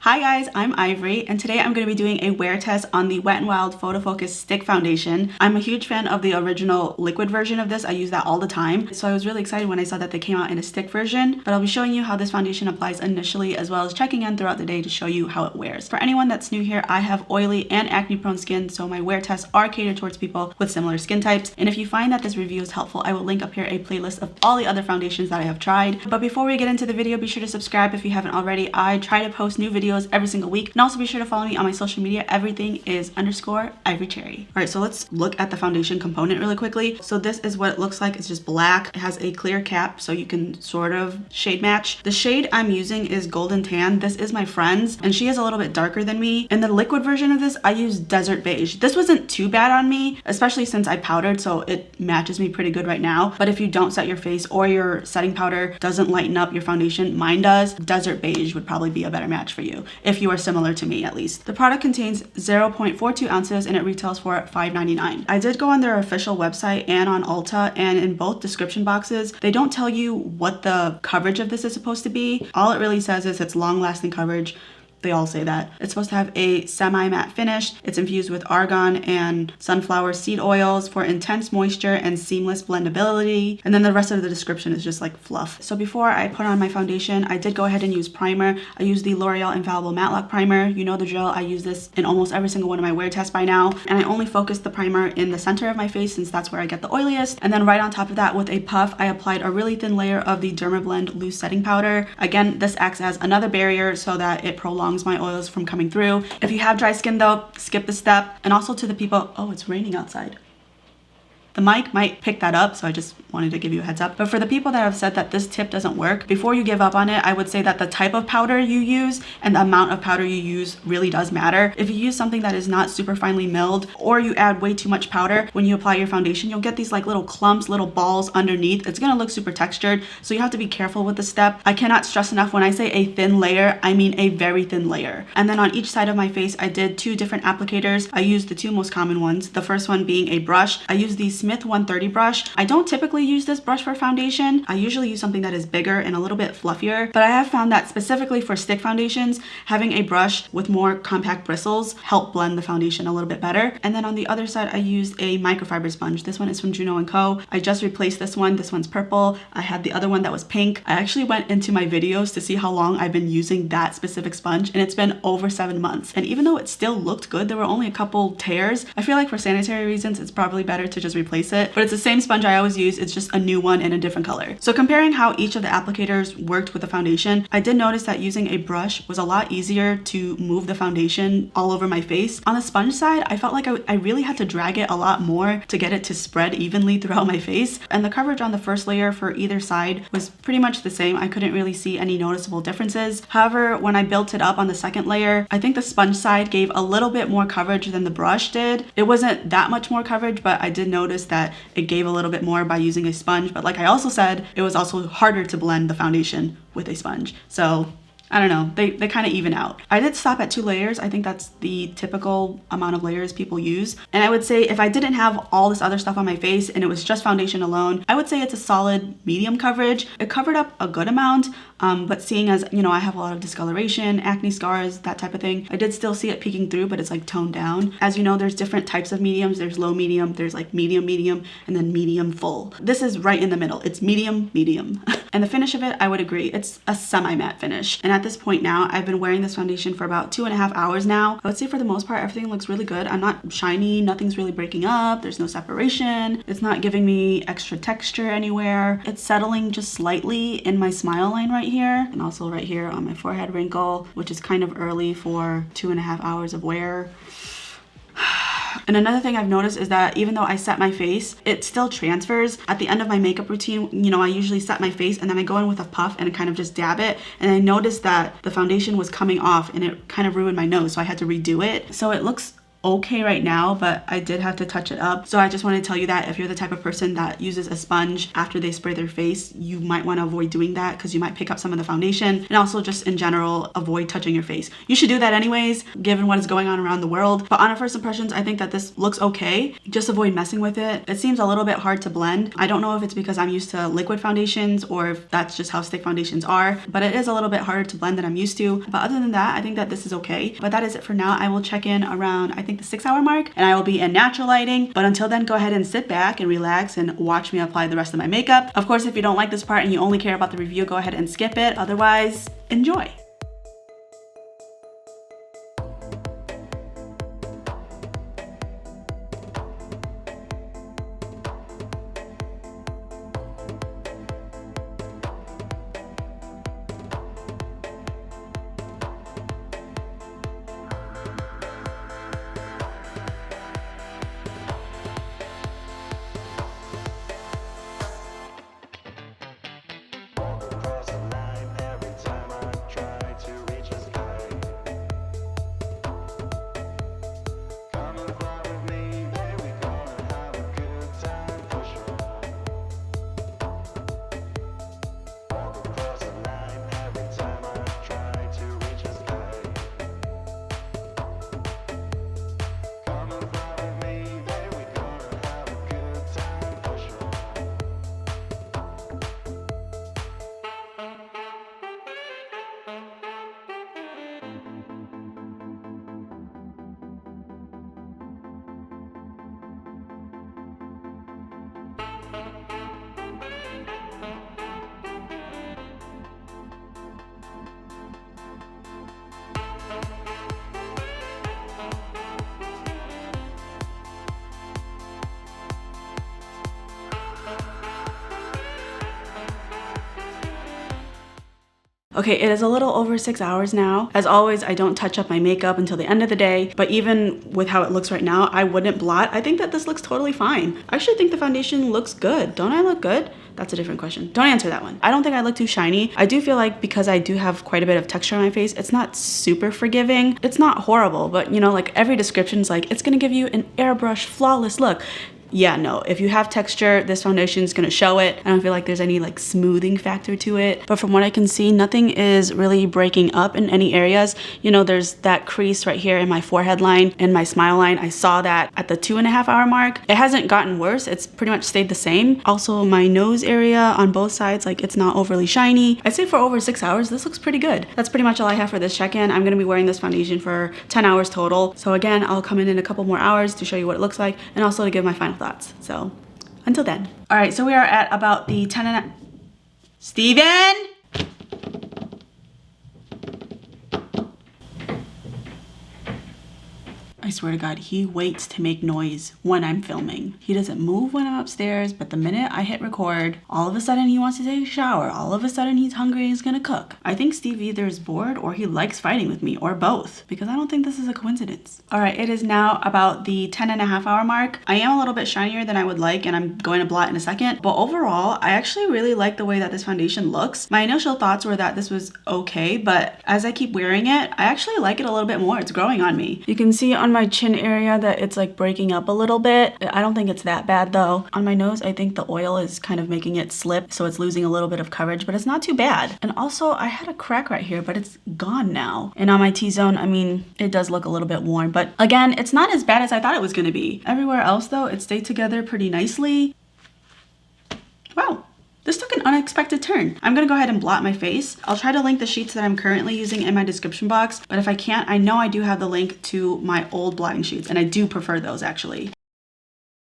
Hi guys, I'm Ivory, and today I'm going to be doing a wear test on the Wet n Wild Photo Focus Stick Foundation. I'm a huge fan of the original liquid version of this. I use that all the time, so I was really excited when I saw that they came out in a stick version. But I'll be showing you how this foundation applies initially, as well as checking in throughout the day to show you how it wears. For anyone that's new here, I have oily and acne prone skin, so my wear tests are catered towards people with similar skin types. And if you find that this review is helpful, I will link up here a playlist of all the other foundations that I have tried. But before we get into the video, be sure to subscribe if you haven't already. I try to post new videos every single week. And also be sure to follow me on my social media. Everything is _ivorypcherry. All right, so let's look at the foundation component really quickly. So this is what it looks like. It's just black. It has a clear cap, so you can sort of shade match. The shade I'm using is Golden Tan. This is my friend's, and she is a little bit darker than me. In the liquid version of this, I use Desert Beige. This wasn't too bad on me, especially since I powdered, so it matches me pretty good right now. But if you don't set your face or your setting powder doesn't lighten up your foundation, mine does, Desert Beige would probably be a better match for you, if you are similar to me at least. The product contains 0.42 ounces and it retails for $5.99. I did go on their official website and on Ulta, and in both description boxes, they don't tell you what the coverage of this is supposed to be. All it really says is it's long-lasting coverage. They all say that. It's supposed to have a semi-matte finish. It's infused with argan and sunflower seed oils for intense moisture and seamless blendability. And then the rest of the description is just like fluff. So before I put on my foundation, I did go ahead and use primer. I used the L'Oreal Infallible Matte Lock Primer. You know the drill. I use this in almost every single one of my wear tests by now. And I only focused the primer in the center of my face since that's where I get the oiliest. And then right on top of that, with a puff, I applied a really thin layer of the Dermablend Loose Setting Powder. Again, this acts as another barrier so that it prolongs my oils from coming through. If you have dry skin though, skip the step. And also to the people, oh, it's raining outside. The mic might pick that up, so I just wanted to give you a heads up. But for the people that have said that this tip doesn't work, before you give up on it, I would say that the type of powder you use and the amount of powder you use really does matter. If you use something that is not super finely milled, or you add way too much powder, when you apply your foundation, you'll get these like little clumps, little balls underneath. It's gonna look super textured, so you have to be careful with the step. I cannot stress enough, when I say a thin layer, I mean a very thin layer. And then on each side of my face, I did two different applicators. I used the two most common ones. The first one being a brush. I used the Smith 130 brush. I don't typically use this brush for foundation. I usually use something that is bigger and a little bit fluffier, but I have found that specifically for stick foundations, having a brush with more compact bristles help blend the foundation a little bit better. And then on the other side, I used a microfiber sponge. This one is from Juno & Co. I just replaced this one. This one's purple. I had the other one that was pink. I actually went into my videos to see how long I've been using that specific sponge, and it's been over 7 months. And even though it still looked good, there were only a couple tears. I feel like for sanitary reasons, it's probably better to just replace it. But it's the same sponge I always use, it's just a new one in a different color. So comparing how each of the applicators worked with the foundation, I did notice that using a brush was a lot easier to move the foundation all over my face. On the sponge side, I felt like I really had to drag it a lot more to get it to spread evenly throughout my face. And the coverage on the first layer for either side was pretty much the same. I couldn't really see any noticeable differences. However, when I built it up on the second layer, I think the sponge side gave a little bit more coverage than the brush did. It wasn't that much more coverage, but I did notice that it gave a little bit more by using a sponge. But like I also said, it was also harder to blend the foundation with a sponge. So I don't know, they kind of even out. I did stop at 2 layers. I think that's the typical amount of layers people use. And I would say if I didn't have all this other stuff on my face and it was just foundation alone, I would say it's a solid medium coverage. It covered up a good amount, but seeing as, you know, I have a lot of discoloration, acne scars, that type of thing, I did still see it peeking through, but it's like toned down. As you know, there's different types of mediums. There's low medium, there's like medium, and then medium full. This is right in the middle. It's medium. And the finish of it, I would agree, it's a semi-matte finish. And at this point now, I've been wearing this foundation for about 2.5 hours now. I would say for the most part, everything looks really good. I'm not shiny, nothing's really breaking up, there's no separation. It's not giving me extra texture anywhere. It's settling just slightly in my smile line right here, and also right here on my forehead wrinkle, which is kind of early for 2.5 hours of wear. And another thing I've noticed is that even though I set my face, it still transfers. At the end of my makeup routine, you know, I usually set my face and then I go in with a puff and kind of just dab it. And I noticed that the foundation was coming off and it kind of ruined my nose, so I had to redo it. So it looks okay right now, but I did have to touch it up. So I just want to tell you that if you're the type of person that uses a sponge after they spray their face, you might want to avoid doing that because you might pick up some of the foundation, and also just in general avoid touching your face. You should do that anyways given what is going on around the world, but on a first impressions I think that this looks okay. Just avoid messing with it. It seems a little bit hard to blend. I don't know if it's because I'm used to liquid foundations or if that's just how stick foundations are, but it is a little bit harder to blend than I'm used to. But other than that, I think that this is okay. But that is it for now. I will check in around, I think, the 6-hour mark, and I will be in natural lighting. But until then, go ahead and sit back and relax and watch me apply the rest of my makeup. Of course, if you don't like this part and you only care about the review, go ahead and skip it. Otherwise, enjoy. Okay, it is a little over 6 hours now. As always, I don't touch up my makeup until the end of the day, but even with how it looks right now, I wouldn't blot. I think that this looks totally fine. I actually think the foundation looks good. Don't I look good? That's a different question. Don't answer that one. I don't think I look too shiny. I do feel like because I do have quite a bit of texture on my face, it's not super forgiving. It's not horrible, but you know, like every description is like, it's gonna give you an airbrush flawless look. Yeah, no, if you have texture, this foundation is gonna show it. I don't feel like there's any like smoothing factor to it. But from what I can see, nothing is really breaking up in any areas. You know, there's that crease right here in my forehead line and my smile line. I saw that at the 2.5 hour mark. It hasn't gotten worse. It's pretty much stayed the same. Also, my nose area on both sides, like it's not overly shiny. I'd say for over 6 hours, this looks pretty good. That's pretty much all I have for this check-in. I'm gonna be wearing this foundation for 10 hours total. So again, I'll come in a couple more hours to show you what it looks like and also to give my final thoughts. So until then. All right, so we are at about the 10 and Steven! I swear to God, he waits to make noise when I'm filming. He doesn't move when I'm upstairs, but the minute I hit record, all of a sudden he wants to take a shower. All of a sudden he's hungry and he's gonna cook. I think Steve either is bored or he likes fighting with me, or both, because I don't think this is a coincidence. All right, it is now about the 10.5 hour mark. I am a little bit shinier than I would like, and I'm going to blot in a second, but overall, I actually really like the way that this foundation looks. My initial thoughts were that this was okay, but as I keep wearing it, I actually like it a little bit more. It's growing on me. You can see on my chin area that it's like breaking up a little bit. I don't think it's that bad though. On my nose, I think the oil is kind of making it slip, so it's losing a little bit of coverage, but it's not too bad. And also, I had a crack right here, but it's gone now. And on my T-zone, I mean, it does look a little bit worn, but again, it's not as bad as I thought it was gonna be. Everywhere else though, it stayed together pretty nicely. Wow. This took an unexpected turn. I'm gonna go ahead and blot my face. I'll try to link the sheets that I'm currently using in my description box, but if I can't, I know I do have the link to my old blotting sheets, and I do prefer those actually.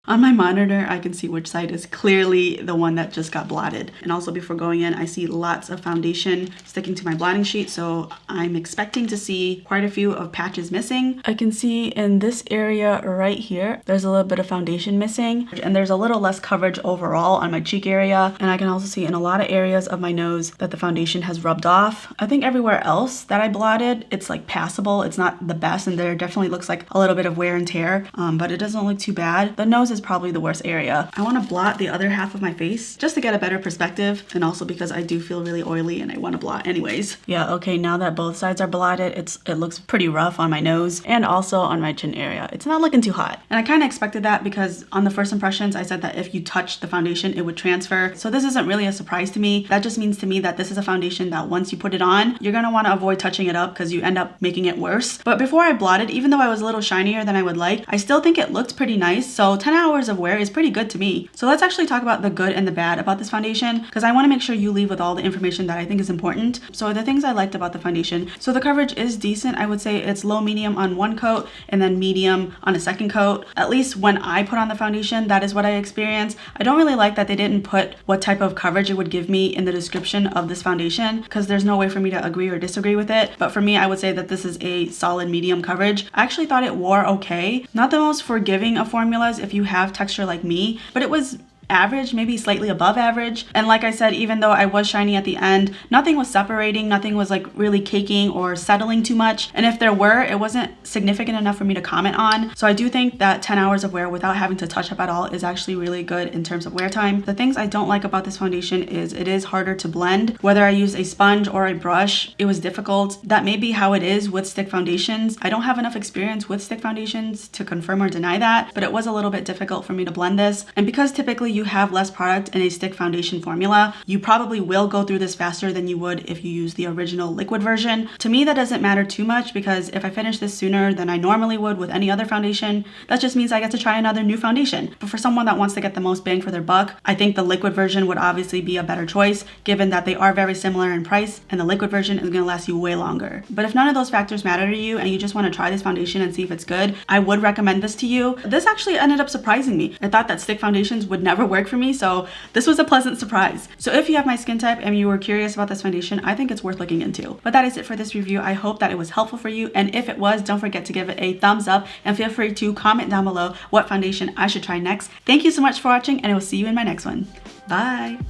On my monitor, I can see which side is clearly the one that just got blotted. And also before going in, I see lots of foundation sticking to my blotting sheet, so I'm expecting to see quite a few of patches missing. I can see in this area right here, there's a little bit of foundation missing, and there's a little less coverage overall on my cheek area. And I can also see in a lot of areas of my nose that the foundation has rubbed off. I think everywhere else that I blotted, it's like passable. It's not the best, and there definitely looks like a little bit of wear and tear, but it doesn't look too bad. The nose nose is probably the worst area. I want to blot the other half of my face just to get a better perspective, and also because I do feel really oily and I want to blot anyways. Yeah, okay, now that both sides are blotted, it looks pretty rough on my nose and also on my chin area. It's not looking too hot. And I kind of expected that because on the first impressions, I said that if you touch the foundation, it would transfer. So this isn't really a surprise to me. That just means to me that this is a foundation that once you put it on, you're going to want to avoid touching it up because you end up making it worse. But before I blotted, even though I was a little shinier than I would like, I still think it looked pretty nice. So 10 hours of wear is pretty good to me. So let's actually talk about the good and the bad about this foundation, because I want to make sure you leave with all the information that I think is important. So the things I liked about the foundation. So the coverage is decent. I would say it's low medium on one coat and then medium on a second coat. At least when I put on the foundation, that is what I experienced. I don't really like that they didn't put what type of coverage it would give me in the description of this foundation, because there's no way for me to agree or disagree with it. But for me, I would say that this is a solid medium coverage. I actually thought it wore okay. Not the most forgiving of formulas if you have texture like me, but it was average, maybe slightly above average. And like I said, even though I was shiny at the end, nothing was separating, nothing was like really caking or settling too much. And if there were, it wasn't significant enough for me to comment on. So I do think that 10 hours of wear without having to touch up at all is actually really good in terms of wear time. The things I don't like about this foundation is it is harder to blend. Whether I use a sponge or a brush, it was difficult. That may be how it is with stick foundations. I don't have enough experience with stick foundations to confirm or deny that, but it was a little bit difficult for me to blend this. And because typically you have less product in a stick foundation formula, you probably will go through this faster than you would if you use the original liquid version. To me, that doesn't matter too much, because if I finish this sooner than I normally would with any other foundation, that just means I get to try another new foundation. But for someone that wants to get the most bang for their buck, I think the liquid version would obviously be a better choice, given that they are very similar in price and the liquid version is going to last you way longer. But if none of those factors matter to you and you just want to try this foundation and see if it's good, I would recommend this to you. This actually ended up surprising me. I thought that stick foundations would never work for me, so this was a pleasant surprise. So if you have my skin type and you were curious about this foundation, I think it's worth looking into. But that is it for this review. I hope that it was helpful for you, and if it was, don't forget to give it a thumbs up and feel free to comment down below what foundation I should try next. Thank you so much for watching, and I will see you in my next one. Bye!